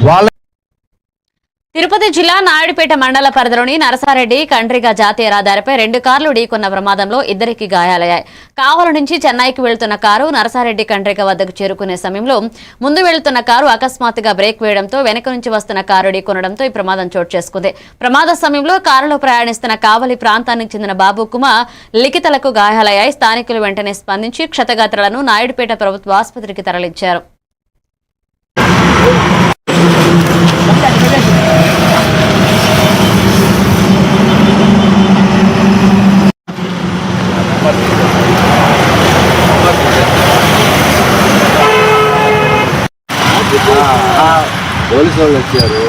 వాళ్ళ తిరుపతి జిల్లా నాయుడుపేట మండల పరిధిలోని నరసారెడ్డి కండ్రిగ జాతీయ రహదారిపై 2 కార్లు ఢీకొన్న ప్రమాదంలో ఇద్దరికి గాయాలయ్యాయి. కావలి నుంచి చెన్నైకి వెళ్తున్న కారు నరసారెడ్డి కండ్రిగ వద్దకు చేరుకునే సమయంలో ముందు వెళ్తున్న కారు అకస్మాత్తుగా బ్రేక్ వేయడంతో వెనుక నుంచి వస్తున్న కారు ఢీకొనడంతో ఈ ప్రమాదం చోటు చేసుకుంది. ప్రమాద సమయంలో కారులో ప్రయాణిస్తున్న కావలి ప్రాంతానికి చెందిన బాబు కుమార్ లిఖితలకు గాయాలయ్యాయి. స్థానికులు వెంటనే స్పందించి క్షతగాత్రులను నాయుడుపేట ప్రభుత్వ ఆసుపత్రికి తరలించారు. పోలీసు వాళ్ళు వచ్చారు.